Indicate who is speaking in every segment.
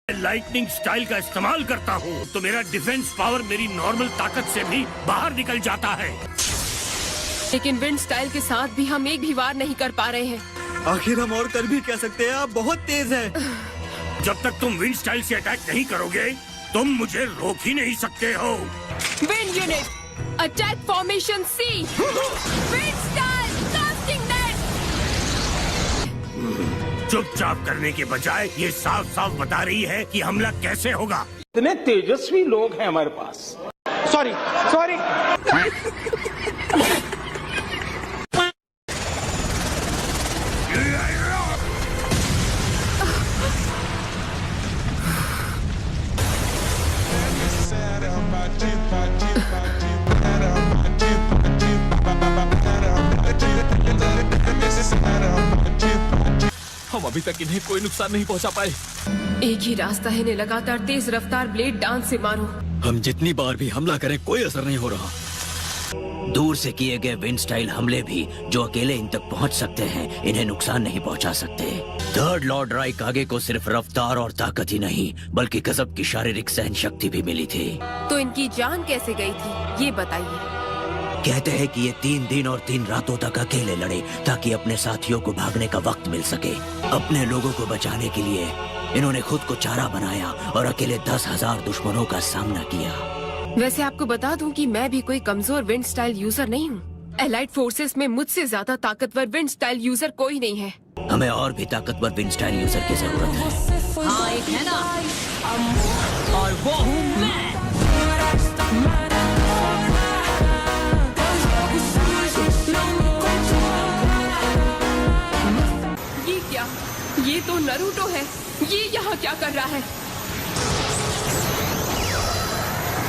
Speaker 1: Lightning style का इस्तेमाल करता हूँ तो मेरा डिफेंस पावर मेरी नॉर्मल ताकत से भी बाहर निकल जाता है।
Speaker 2: लेकिन विंड स्टाइल के साथ भी हम एक भी वार नहीं कर पा रहे हैं।
Speaker 3: आखिर हम और कर भी क्या सकते हैं, आप बहुत तेज हैं।
Speaker 1: जब तक तुम विंड स्टाइल से अटैक नहीं करोगे तुम मुझे रोक ही नहीं सकते हो।
Speaker 2: Wind unit attack formation C. Wind style casting net.
Speaker 1: चुपचाप करने के बजाय ये साफ साफ बता रही है कि हमला कैसे होगा।
Speaker 4: इतने तेजस्वी लोग हैं हमारे पास। Sorry sorry.
Speaker 5: हम अभी तक इन्हें कोई नुकसान नहीं पहुंचा पाए।
Speaker 2: एक ही रास्ता है, इन्हें लगातार तेज रफ्तार ब्लेड डांस से मारो।
Speaker 3: हम जितनी बार भी हमला करें कोई असर नहीं हो रहा।
Speaker 6: दूर से किए गए विंड स्टाइल हमले भी जो अकेले इन तक पहुंच सकते हैं, इन्हें नुकसान नहीं पहुंचा सकते। थर्ड लॉर्ड राइक आगे को सिर्फ रफ्तार और ताकत ही नहीं बल्कि गजब की शारीरिक सहन शक्ति भी मिली थी।
Speaker 2: तो इनकी जान कैसे गई थी ये बताइए।
Speaker 6: कहते हैं कि ये 3 दिन और 3 रातों तक अकेले लड़े ताकि अपने साथियों को भागने का वक्त मिल सके। अपने लोगों को बचाने के लिए इन्होंने खुद को चारा बनाया और अकेले 10,000 दुश्मनों का सामना किया।
Speaker 2: वैसे आपको बता दूं कि मैं भी कोई कमजोर विंड स्टाइल यूजर नहीं हूँ। एलाइड फोर्सेस में मुझसे ज्यादा ताकतवर विंड स्टाइल यूजर कोई नहीं है।
Speaker 6: हमें और भी ताकतवर विंड स्टाइल यूजर की जरूरत है।
Speaker 7: हाँ एक है ना, और वो हूँ मैं।
Speaker 2: ये क्या? ये तो नरूटो है। ये यहाँ क्या कर रहा है?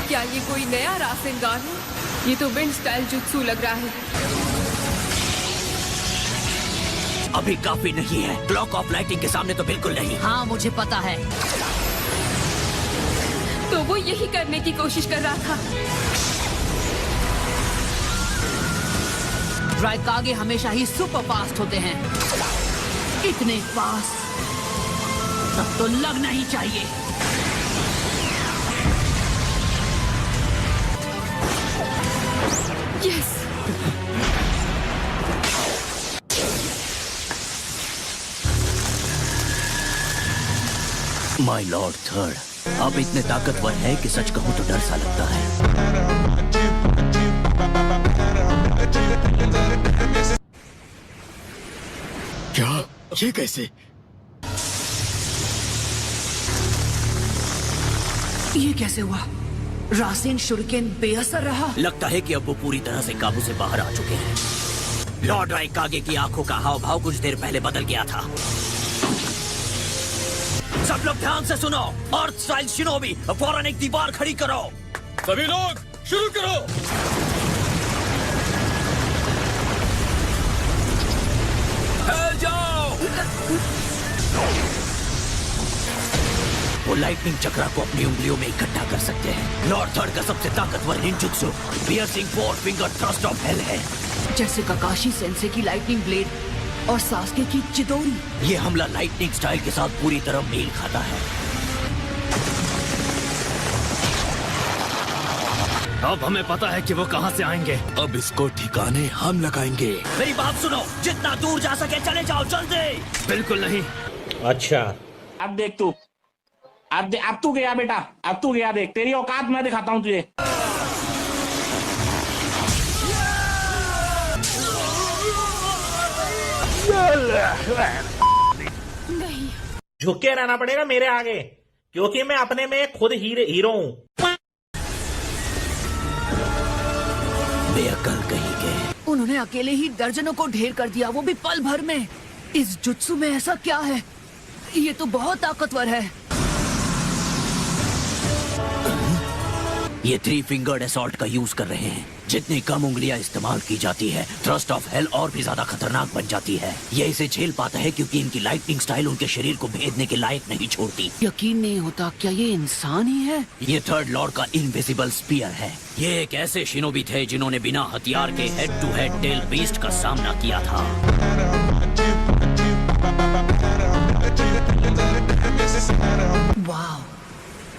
Speaker 2: क्या ये कोई नया रासेनगान है? ये तो विंड स्टाइल जुत्सु लग रहा है।
Speaker 6: अभी काफी नहीं है। ब्लॉक ऑफ लाइटिंग के सामने तो बिल्कुल नहीं।
Speaker 7: हाँ मुझे पता है।
Speaker 2: तो वो यही करने की कोशिश कर रहा था।
Speaker 7: राइकागे हमेशा ही सुपर फास्ट होते हैं। इतने फास्ट तब तो लगना ही चाहिए।
Speaker 2: यस।
Speaker 6: माय लॉर्ड थर्ड आप इतने ताकतवर है कि सच कहूं तो डर सा लगता है।
Speaker 3: क्या? ये कैसे?
Speaker 7: ये कैसे हुआ? रासेन शुरिकेन बेअसर रहा।
Speaker 6: लगता है कि अब वो पूरी तरह से काबू से बाहर आ चुके हैं। लॉर्ड राइकागे की आंखों का हाव भाव कुछ देर पहले बदल गया था। सब लोग ध्यान से सुनो। अर्थ स्टाइल शिनोबी फौरन एक दीवार खड़ी करो।
Speaker 5: सभी लोग शुरू करो।
Speaker 6: फैल जाओ। वो लाइटनिंग चक्रा को अपनी उंगलियों में इकट्ठा कर सकते हैं। लॉर्ड थर्ड का सबसे ताकतवर ninjutsu piercing 4 finger thrust of hell है।
Speaker 7: जैसे काकाशी सेंसे की लाइटनिंग ब्लेड और सास्के की चिदोरी।
Speaker 6: ये हमला लाइटनिंग स्टाइल के साथ पूरी तरह मेल खाता है।
Speaker 5: अब हमें पता है कि वो कहां से आएंगे। अब इसको ठिकाने हम लगाएंगे।
Speaker 6: मेरी बात सुनो, जितना दूर जा सके चले जाओ जल्दी।
Speaker 5: बिल्कुल नहीं।
Speaker 4: अच्छा अब देख तू, अब तू गया बेटा, अब तू गया। देख तेरी औकात मैं दिखाता हूँ तुझे।
Speaker 2: नहीं।
Speaker 4: झुक के रहना पड़ेगा मेरे आगे क्योंकि मैं अपने में खुद हीरो हूँ।
Speaker 6: बेअकल कहीं के।
Speaker 7: उन्होंने अकेले ही दर्जनों को ढेर कर दिया, वो भी पल भर में। इस जुत्सु में ऐसा क्या है? ये तो बहुत ताकतवर है।
Speaker 6: ये 3 फिंगर्ड असॉल्ट का यूज कर रहे हैं। जितनी कम उंगलियां इस्तेमाल की जाती है थ्रस्ट ऑफ हेल और भी ज्यादा खतरनाक बन जाती है। ये इसे झेल पाता है क्योंकि इनकी लाइटनिंग स्टाइल उनके शरीर को भेदने के लायक नहीं छोड़ती।
Speaker 7: यकीन नहीं होता, क्या ये इंसान ही है?
Speaker 6: ये थर्ड लॉर्ड का इनविजिबल स्पीयर है। ये एक ऐसे शिनोबी थे जिन्होंने बिना हथियार के head to head tail beast का सामना किया था।
Speaker 7: वाह,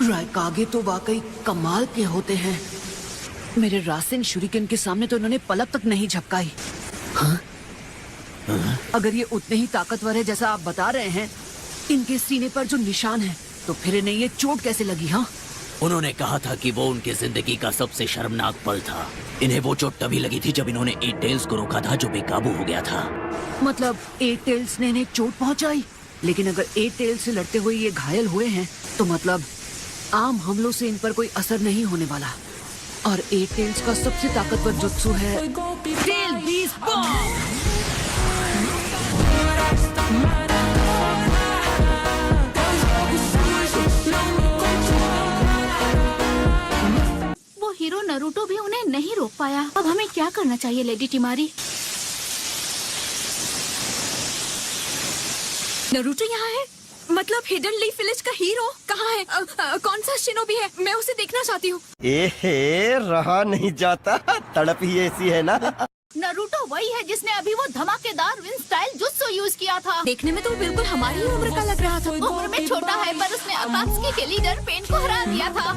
Speaker 7: रायकागे तो वाकई कमाल के होते हैं। मेरे रासेन शुरिकेन के सामने तो इन्होंने पलक तक नहीं झपकाई। अगर ये उतने ही ताकतवर है जैसा आप बता रहे हैं, इनके सीने पर जो निशान है, तो फिर इन्हें ये चोट कैसे लगी? हाँ,
Speaker 6: उन्होंने कहा था कि वो उनकी जिंदगी का सबसे शर्मनाक पल था। इन्हें वो चोट तभी लगी थी जब इन्होंने एट टेल्स को रोका था, जो बेकाबू हो गया था।
Speaker 7: मतलब एट टेल्स ने इन्हें चोट पहुंचाई? लेकिन अगर एट टेल्स से लड़ते हुए ये घायल हुए हैं, तो मतलब आम हमलों से इन पर कोई असर नहीं होने वाला। और एट टेल्स का सबसे ताकतवर जुत्सु है टेल बीस्ट बॉम्ब।
Speaker 8: वो हीरो नरूटो भी उन्हें नहीं रोक पाया। अब हमें क्या करना चाहिए लेडी टिमारी?
Speaker 2: नरूटो यहाँ है? मतलब हिडन लीफ विलेज का हीरो कहाँ है? कौन सा शिनोबी है? मैं उसे देखना चाहती हूँ।
Speaker 9: रहा नहीं जाता, तड़प ही ऐसी है ना।
Speaker 8: नरूटो वही है जिसने अभी वो धमाकेदार विंड स्टाइल जुत्सु यूज किया था।
Speaker 2: देखने में तो बिल्कुल हमारी ही उम्र का लग रहा था।
Speaker 8: उम्र में छोटा है, पर उसने अकात्सुकी के लीडर पेन को हरा दिया था।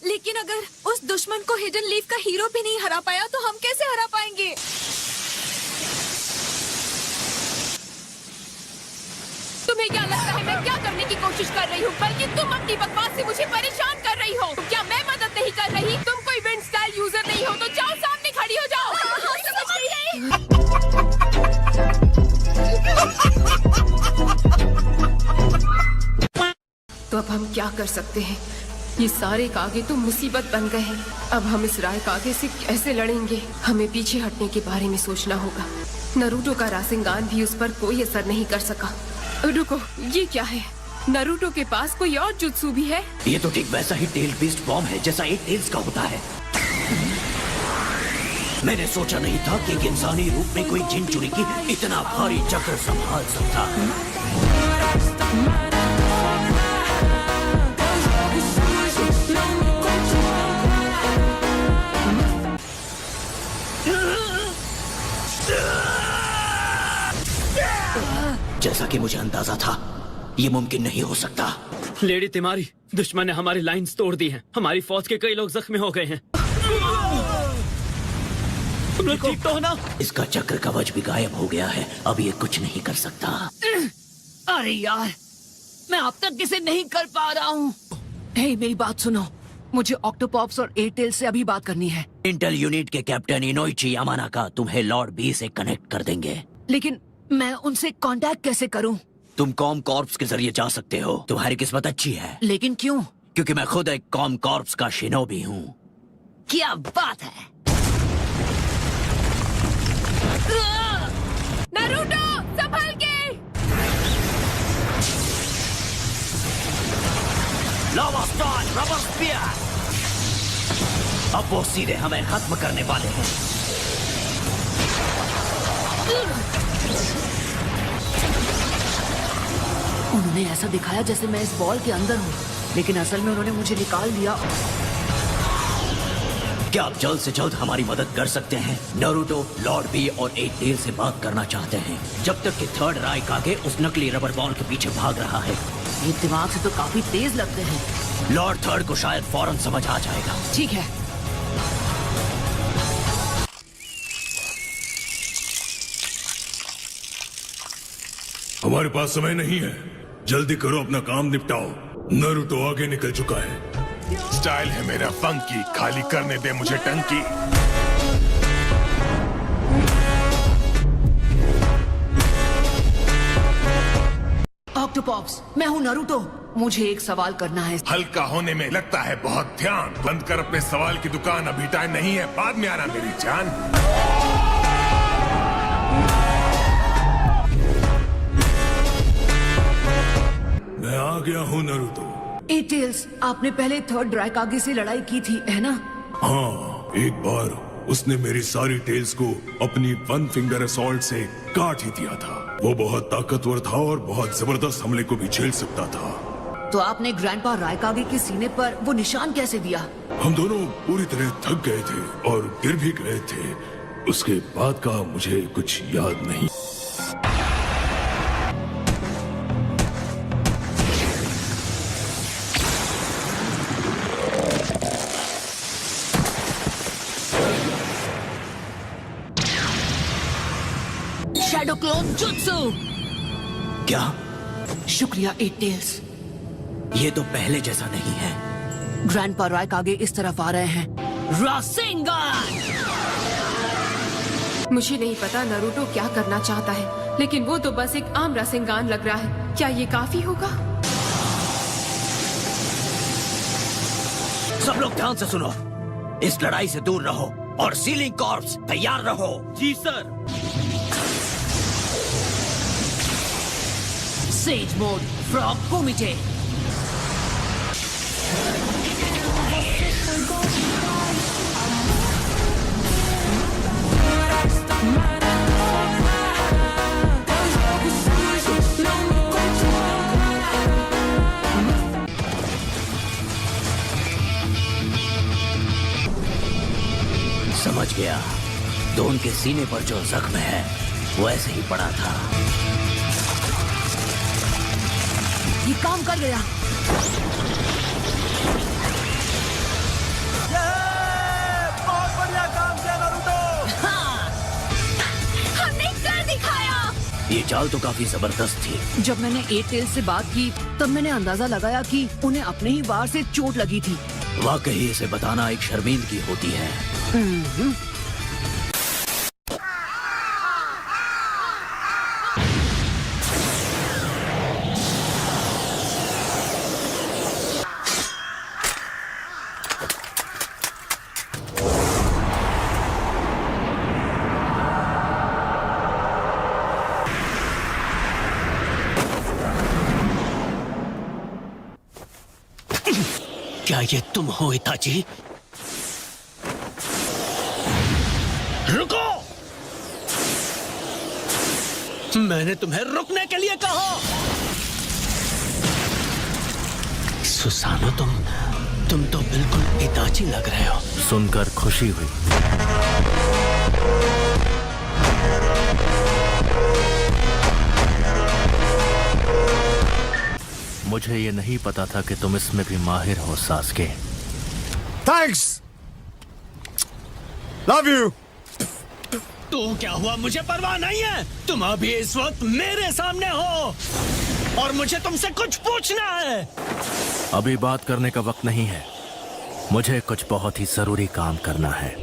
Speaker 2: लेकिन अगर उस दुश्मन को हिडन लीफ का हीरो भी नहीं हरा पाया, तो हम कैसे हरा पाएंगे? तुम्हें क्या लगता है मैं क्या करने की कोशिश कर रही हूँ? बल्कि तुम अपनी बकवास से मुझे परेशान कर रही हो। क्या मैं मदद नहीं कर रही? तुम कोई विंड स्टाइल यूजर नहीं हो, तो जाओ सामने खड़ी हो जाओ। समझ गई? तो अब हम क्या कर सकते हैं? ये सारे कागे तो मुसीबत बन गए हैं। अब हम इस राय कागे से कैसे लड़ेंगे? हमें पीछे हटने के बारे में सोचना होगा। नरूटो का रासेंगान भी उस पर कोई असर नहीं कर सका। रुको, ये क्या है? नरूटो के पास कोई और जुत्सु भी है?
Speaker 6: ये तो ठीक वैसा ही टेल बीस्ट बॉम्ब है जैसा एट टेल्स का होता है। मैंने सोचा नहीं था कि एक इंसानी रूप में कोई जिन चुरी की इतना भारी चक्र संभाल सकता है। जैसा कि मुझे अंदाजा था, ये मुमकिन नहीं हो सकता।
Speaker 5: लेडी तिमारी, दुश्मन ने हमारी लाइंस तोड़ दी हैं। हमारी फौज के कई लोग जख्मी हो गए हैं। तुम लोग ठीक तो हो ना?
Speaker 6: इसका चक्र कवच भी गायब हो गया है। अब ये कुछ नहीं कर सकता।
Speaker 7: अरे यार, मैं अब तक इसे नहीं कर पा रहा हूँ। हे, मेरी बात सुनो। मुझे ऑक्टोपॉप्स और एयरटेल से अभी बात करनी है।
Speaker 6: इंटेल यूनिट के कैप्टन इनोइची यामानाका तुम्हें लॉर्ड बी से कनेक्ट कर देंगे।
Speaker 7: लेकिन मैं उनसे कांटेक्ट कैसे करूं?
Speaker 6: तुम कॉम कॉर्प्स के जरिए जा सकते हो। तुम्हारी किस्मत अच्छी है।
Speaker 7: लेकिन क्यों?
Speaker 6: क्योंकि मैं खुद एक कॉम कॉर्प्स का शिनोबी हूँ।
Speaker 7: क्या बात है?
Speaker 2: नरूटो, संभल के!
Speaker 6: लावा स्टार रबर स्पीयर। अब वो सीधे हमें खत्म करने वाले हैं।
Speaker 7: उन्होंने ऐसा दिखाया जैसे मैं इस बॉल के अंदर हूँ, लेकिन असल में उन्होंने मुझे निकाल दिया।
Speaker 6: क्या आप जल्द से जल्द हमारी मदद कर सकते हैं? नारुतो, लॉर्ड बी और एट टेल से बात करना चाहते हैं, जब तक कि थर्ड राय कागे उस नकली रबर बॉल के पीछे भाग रहा है।
Speaker 7: ये दिमाग से तो काफी तेज लगते हैं।
Speaker 6: लॉर्ड थर्ड को शायद फौरन समझ आ जाएगा।
Speaker 7: ठीक है।
Speaker 10: हमारे पास समय नहीं है, जल्दी करो, अपना काम निपटाओ। नारुतो आगे निकल चुका है।
Speaker 11: स्टाइल है मेरा फंकी, खाली करने दे मुझे टंकी।
Speaker 7: ऑक्टोपॉप्स, मैं हूँ नारुतो। मुझे एक सवाल करना है।
Speaker 11: हल्का होने में लगता है बहुत ध्यान। बंद कर अपने सवाल की दुकान, अभी टाइम नहीं है, बाद में आना मेरी जान।
Speaker 10: मैं आ गया हूँ नारुतो।
Speaker 7: एटेल्स, आपने पहले थर्ड रायकागे से लड़ाई की थी, है ना?
Speaker 10: हाँ, एक बार उसने मेरी सारी टेल्स को अपनी वन फिंगर असॉल्ट से काट ही दिया था। वो बहुत ताकतवर था और बहुत जबरदस्त हमले को भी झेल सकता था।
Speaker 7: तो आपने ग्रैंडपा रायकागे के सीने पर वो निशान कैसे दिया?
Speaker 10: हम दोनों पूरी तरह थक गए थे और गिर भी गए थे, उसके बाद का मुझे कुछ याद नहीं।
Speaker 7: Shadow clone jutsu.
Speaker 6: क्या?
Speaker 7: शुक्रिया एट टेल्स।
Speaker 6: ये तो पहले जैसा नहीं है।
Speaker 7: ग्रैंडपा राइकागे इस तरफ आ रहे हैं। रासेंगान!
Speaker 2: मुझे नहीं पता नारुतो क्या करना चाहता है, लेकिन वो तो बस एक आम रासेंगान लग रहा है। क्या ये काफी होगा?
Speaker 6: सब लोग ध्यान से सुनो। इस लड़ाई से दूर रहो और सीलिंग कॉर्प्स तैयार रहो।
Speaker 5: जी सर।
Speaker 7: सेज मोड फ्रॉग कोमिटे।
Speaker 6: समझ गया। दोन के सीने पर जो जख्म है वो ऐसे ही पड़ा था।
Speaker 7: ये काम कर गया।
Speaker 9: बहुत बढ़िया काम किया नारुतो।
Speaker 8: हमने कर दिखाया।
Speaker 6: ये चाल तो काफी जबरदस्त थी।
Speaker 7: जब मैंने एट टेल्स से बात की तब मैंने अंदाजा लगाया कि उन्हें अपने ही वार से चोट लगी थी।
Speaker 6: वाकई इसे बताना एक शर्मिंदगी होती है।
Speaker 5: क्या ये तुम हो इताची? रुको! मैंने तुम्हें रुकने के लिए कहा। सुसानो, तुम तो बिल्कुल इताची लग रहे हो। सुनकर खुशी हुई। मुझे ये नहीं पता था कि तुम इसमें भी माहिर हो सास्के।
Speaker 9: थैंक्स। Love you.
Speaker 5: तो क्या हुआ? मुझे परवाह नहीं है। तुम अभी इस वक्त मेरे सामने हो और मुझे तुमसे कुछ पूछना है। अभी बात करने का वक्त नहीं है। मुझे कुछ बहुत ही जरूरी काम करना है।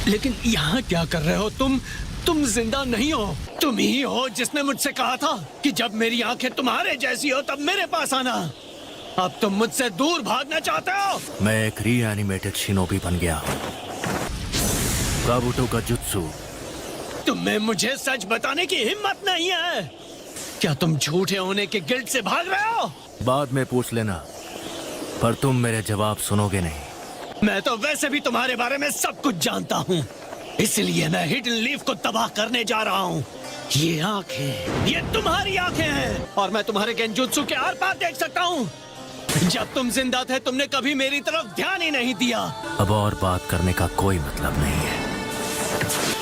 Speaker 5: लेकिन यहाँ क्या कर रहे हो तुम? तुम जिंदा नहीं हो। तुम ही हो जिसने मुझसे कहा था कि जब मेरी आंखें तुम्हारे जैसी हो तब मेरे पास आना। अब तुम मुझसे दूर भागना चाहते हो। मैं एक रीएनिमेटेड शिनोबी बन गया हूँ। काबुतो का जुत्सु। तुम्हें मुझे सच बताने की हिम्मत नहीं है। क्या तुम झूठे होने के गिल्ट से भाग रहे हो? बाद में पूछ लेना, पर तुम मेरे जवाब सुनोगे नहीं। मैं तो वैसे भी तुम्हारे बारे में सब कुछ जानता हूँ, इसलिए मैं हिडन लीफ को तबाह करने जा रहा हूँ। ये आंखें, ये तुम्हारी आंखें हैं और मैं तुम्हारे गेंजुत्सु के आर पार देख सकता हूँ। जब तुम जिंदा थे तुमने कभी मेरी तरफ ध्यान ही नहीं दिया। अब और बात करने का कोई मतलब नहीं है।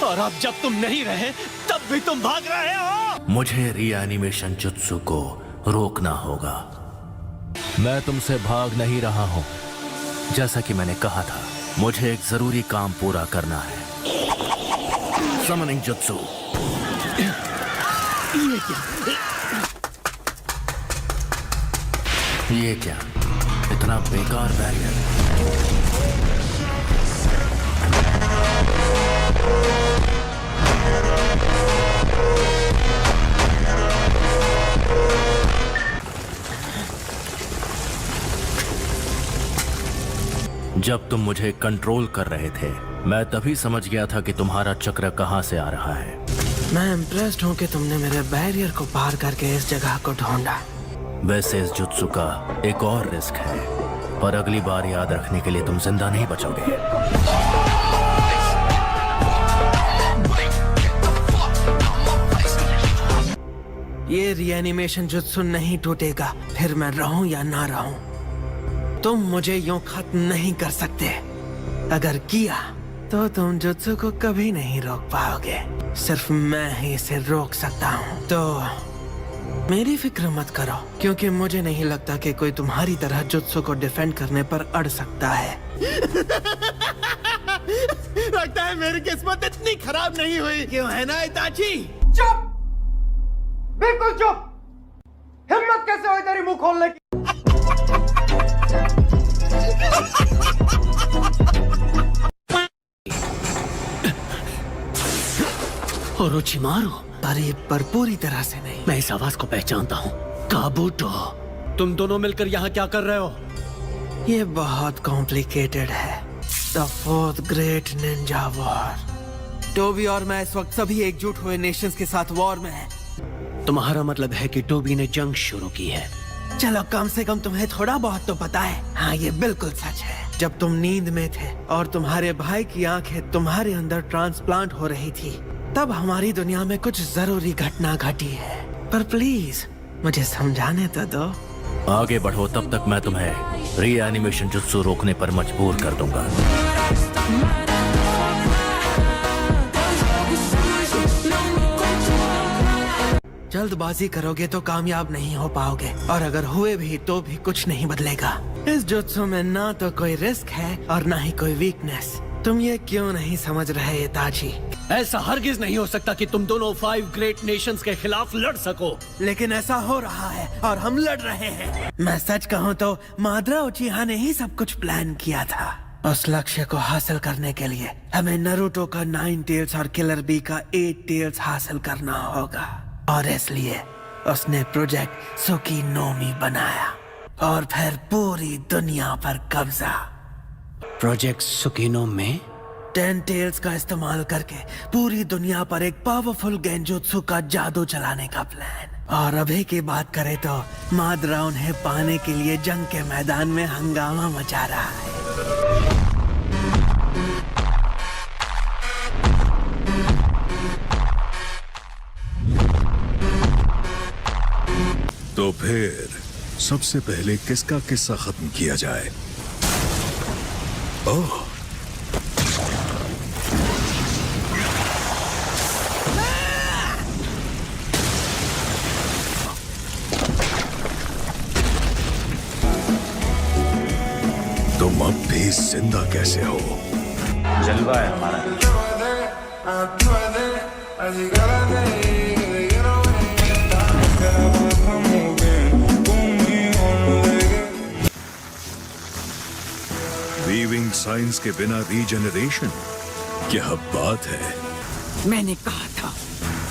Speaker 5: और अब जब तुम नहीं रहे तब भी तुम भाग रहे हो। मुझे रीएनिमेशन जुत्सु को रोकना होगा। मैं तुमसे भाग नहीं रहा हूँ। जैसा कि मैंने कहा था, मुझे एक जरूरी काम पूरा करना है। Summoning jutsu. ये क्या? इतना बेकार बैरियर। जब तुम मुझे कंट्रोल कर रहे थे, मैं तभी समझ गया था कि तुम्हारा चक्र कहाँ से आ रहा है।
Speaker 12: मैं इम्प्रेस्ड हूँ कि तुमने मेरे बैरियर को पार करके इस जगह को ढूंढा।
Speaker 5: वैसे इस जुत्सु का एक और रिस्क है, पर अगली बार याद रखने के लिए तुम जिंदा नहीं बचोगे।
Speaker 12: ये रीएनिमेशन जुत्सु नहीं टूटेगा, फिर मैं रहूं या ना रहूं। तुम मुझे यूं खत्म नहीं कर सकते। अगर किया तो तुम जुत्सु को कभी नहीं रोक पाओगे। सिर्फ मैं ही इसे रोक सकता हूँ। तो मेरी फिक्र मत करो, क्योंकि मुझे नहीं लगता कि कोई तुम्हारी तरह जुत्सु को डिफेंड करने पर अड़ सकता है।
Speaker 9: लगता है मेरी किस्मत इतनी खराब नहीं हुई।
Speaker 12: क्यों है ना इताची?
Speaker 9: चुप, बिल्कुल चुप। हिम्मत कैसे हुई तेरी मुंह खोलने की?
Speaker 5: ओरोचिमारू,
Speaker 12: अरे पर पूरी तरह से नहीं।
Speaker 5: मैं इस आवाज को पहचानता हूँ। काबूटो, तुम दोनों मिलकर यहाँ क्या कर रहे हो?
Speaker 12: ये बहुत कॉम्प्लिकेटेड है। The fourth great ninja war. Tobi और मैं इस वक्त सभी एकजुट हुए नेशंस के साथ वॉर में हैं।
Speaker 5: तुम्हारा मतलब है कि टोबी ने जंग शुरू की है?
Speaker 12: चलो कम से कम तुम्हें थोड़ा बहुत तो पता है। हाँ, ये बिल्कुल सच है। जब तुम नींद में थे और तुम्हारे भाई की आंखें तुम्हारे अंदर ट्रांसप्लांट हो रही थी, तब हमारी दुनिया में कुछ जरूरी घटना घटी है। पर प्लीज मुझे समझाने तो दो।
Speaker 5: आगे बढ़ो, तब तक मैं तुम्हें रीएनिमेशन जुत्सु रोकने पर मजबूर कर दूंगा।
Speaker 12: जल्दबाजी करोगे तो कामयाब नहीं हो पाओगे, और अगर हुए भी तो भी कुछ नहीं बदलेगा। इस जुत्सु में ना तो कोई रिस्क है और ना ही कोई वीकनेस। तुम ये क्यों नहीं समझ रहे इताची?
Speaker 5: ऐसा हरगिज नहीं हो सकता कि तुम दोनों 5 ग्रेट नेशंस के खिलाफ लड़ सको।
Speaker 12: लेकिन ऐसा हो रहा है और हम लड़ रहे हैं। मैं सच कहूँ तो माद्रा उचिहा ने ही सब कुछ प्लान किया था। उस लक्ष्य को हासिल करने के लिए हमें नारुतो का 9 टेल्स और किलर बी का 8 टेल्स हासिल करना होगा, और इसलिए उसने प्रोजेक्ट सुकीनोमी बनाया और फिर पूरी दुनिया पर कब्जा।
Speaker 5: प्रोजेक्ट सुकीनो में
Speaker 12: 10 टेल्स का इस्तेमाल करके पूरी दुनिया पर एक पावरफुल गेंजुत्सु का जादू चलाने का प्लान। और अभी की बात करें तो माद्रा उन्हें पाने के लिए जंग के मैदान में हंगामा मचा रहा है।
Speaker 10: तो फिर सबसे पहले किसका किस्सा खत्म किया जाए? ओह, तुम अब भी जिंदा कैसे हो?
Speaker 4: जलवा है हमारा।
Speaker 10: वीविंग साइंस के बिना रीजनरेशन, क्या बात है।
Speaker 7: मैंने कहा था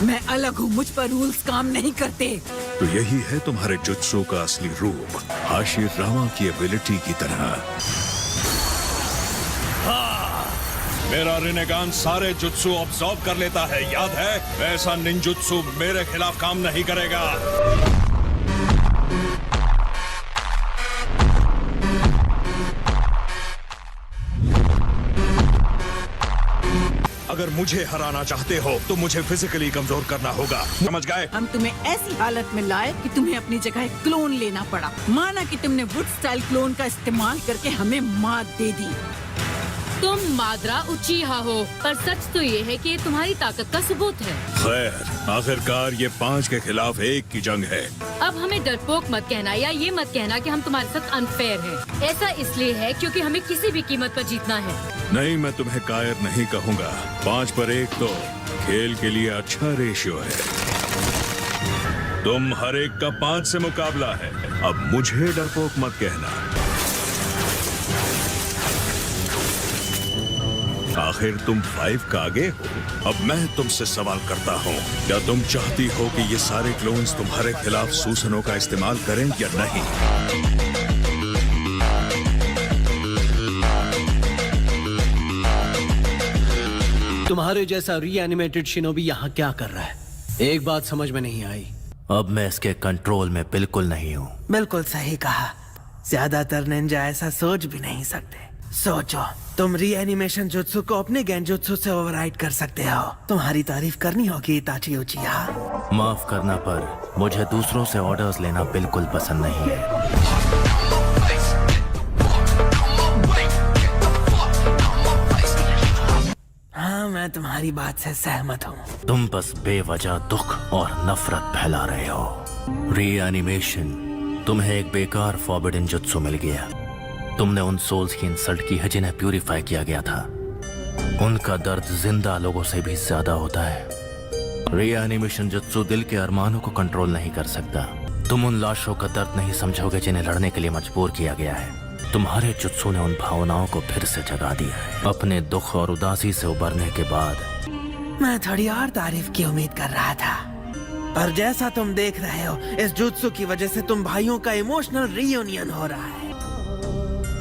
Speaker 7: मैं अलग हूँ, मुझ पर रूल्स काम नहीं करते।
Speaker 10: तो यही है तुम्हारे जुत्सु का असली रूप, हाशिरामा की एबिलिटी की तरह।
Speaker 11: मेरा रिनेगान सारे जुत्सु ऑब्जॉर्व कर लेता है, याद है? ऐसा निंजुत्सु मेरे खिलाफ काम नहीं करेगा। अगर मुझे हराना चाहते हो तो मुझे फिजिकली कमजोर करना होगा, समझ गए?
Speaker 7: हम तुम्हें ऐसी हालत में लाए कि तुम्हें अपनी जगह एक क्लोन लेना पड़ा। माना कि तुमने वुड स्टाइल क्लोन का इस्तेमाल करके हमें मात दे दी।
Speaker 2: तुम माद्रा उचिहा हो, पर सच तो ये है कि ये तुम्हारी ताकत का सबूत है।
Speaker 10: खैर, आखिरकार ये 5 के खिलाफ 1 की जंग है।
Speaker 2: अब हमें डरपोक मत कहना, या ये मत कहना कि हम तुम्हारे साथ अनफेयर हैं। ऐसा इसलिए है क्योंकि हमें किसी भी कीमत पर जीतना है।
Speaker 10: नहीं, मैं तुम्हें कायर नहीं कहूँगा। 5 पर 1 तो खेल के लिए अच्छा रेशियो है। तुम हर एक का 5 से मुकाबला है। अब मुझे डरपोक मत कहना। आखिर तुम 5 का आगे हो। अब मैं तुमसे सवाल करता हूँ, क्या तुम चाहती हो कि ये सारे क्लोन्स तुम्हारे खिलाफ सूसनों का इस्तेमाल करें या नहीं?
Speaker 5: तुम्हारे जैसा रीएनिमेटेड शिनोबी यहाँ क्या कर रहा है? एक बात समझ में नहीं आई। अब मैं इसके कंट्रोल में बिल्कुल नहीं हूँ।
Speaker 12: बिल्कुल सही कहा। ज्यादातर निंजा ऐसा सोच भी नहीं सकते। सोचो, तुम रीएनिमेशन जुत्सु को अपने गेंजुत्सु से ओवरराइड कर सकते हो। तुम्हारी तारीफ करनी होगी इताची उचिहा।
Speaker 5: माफ करना, पर मुझे दूसरों से ऑर्डर्स लेना बिल्कुल पसंद नहीं है।
Speaker 12: तुम्हारी बात से सहमत हूँ।
Speaker 5: तुम बस बेवजह दुख और नफरत फैला रहे हो। रीएनिमेशन, तुम्हें एक बेकार फॉरबिडन जुत्सु मिल गया। तुमने उन सोल्स की इंसल्ट की है जिन्हें प्यूरिफाई किया गया था। उनका दर्द जिंदा लोगों से भी ज्यादा होता है। रीएनिमेशन जुत्सु दिल के अरमानों को कंट्रोल नहीं कर सकता। तुम उन लाशों का दर्द नहीं समझोगे जिन्हें लड़ने के लिए मजबूर किया गया है। तुम्हारे जुत्सु ने उन भावनाओं को फिर से जगा दिया है। अपने दुख और उदासी से उबरने के बाद
Speaker 12: मैं थोड़ी और तारीफ की उम्मीद कर रहा था, पर जैसा तुम देख रहे हो, इस जुत्सु की वजह से तुम भाइयों का इमोशनल रियूनियन हो रहा है।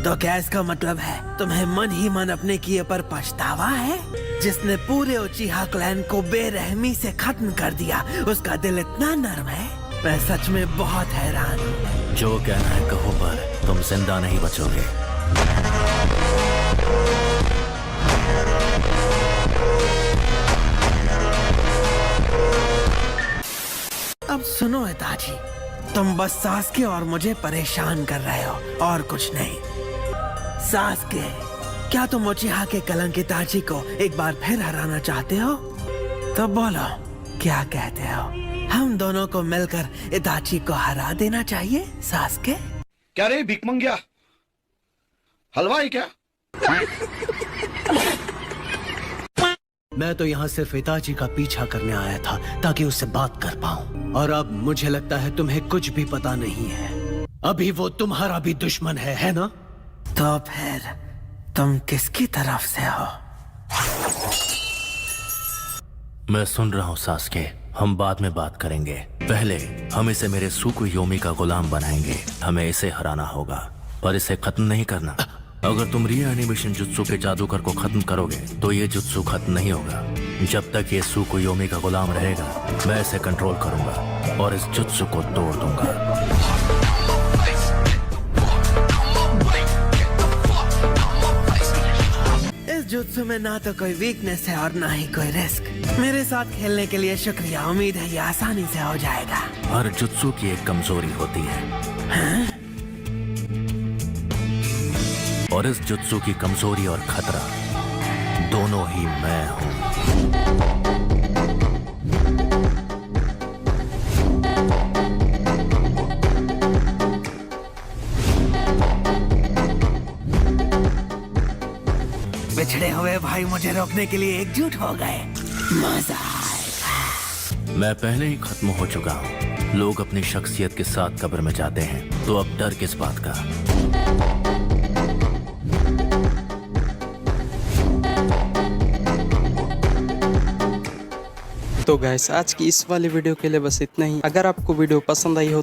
Speaker 12: तो क्या इसका मतलब है तुम्हें मन ही मन अपने किए पर पछतावा है? जिसने पूरे उचिहा क्लैन को बेरहमी से खत्म कर दिया, उसका दिल इतना नर्म है। मैं सच में बहुत हैरान हूँ।
Speaker 5: जो कहना है कहो, पर तुम जिंदा नहीं बचोगे।
Speaker 12: अब सुनो इताची, तुम बस सास्के और मुझे परेशान कर रहे हो और कुछ नहीं। सास्के, क्या तुम उचिहा के कलंक इताची को एक बार फिर हराना चाहते हो? तो बोलो, क्या कहते हो? हम दोनों को मिलकर इताची को हरा देना चाहिए, सास्के?
Speaker 11: क्या रे भिकमंगिया, हलवाई क्या?
Speaker 5: मैं तो यहाँ सिर्फ इताची का पीछा करने आया था ताकि उससे बात कर पाऊँ। और अब मुझे लगता है तुम्हें कुछ भी पता नहीं है। अभी वो तुम्हारा भी दुश्मन है ना?
Speaker 12: तो फिर तुम किसकी तरफ से हो?
Speaker 5: मैं सुन रहा हूँ सास्के, हम बाद में बात करेंगे। पहले हम इसे मेरे सुकुयोमी का गुलाम बनाएंगे। हमें इसे हराना होगा, पर इसे खत्म नहीं करना। अगर तुम रीएनिमेशन जुत्सु के जादूगर को खत्म करोगे तो ये जुत्सु खत्म नहीं होगा। जब तक ये सुकुयोमी का गुलाम रहेगा, मैं इसे कंट्रोल करूंगा और इस जुत्सु को तोड़ दूंगा।
Speaker 12: इस जुत्सु में ना तो कोई वीकनेस है और ना ही कोई रिस्क। मेरे साथ खेलने के लिए शुक्रिया। उम्मीद है ये आसानी से हो जाएगा।
Speaker 5: हर जुत्सु की एक कमजोरी होती है।
Speaker 12: हाँ?
Speaker 5: और इस जुत्सु की कमजोरी और खतरा दोनों ही मैं हूं।
Speaker 12: बिछड़े हुए भाई मुझे रोकने के लिए एकजुट हो गए। मजा आएगा।
Speaker 5: मैं पहले ही खत्म हो चुका हूं। लोग अपनी शख्सियत के साथ कब्र में जाते हैं, तो अब डर किस बात का?
Speaker 13: तो गाइस, आज की इस वाली वीडियो के लिए बस इतना ही। अगर आपको वीडियो पसंद आई हो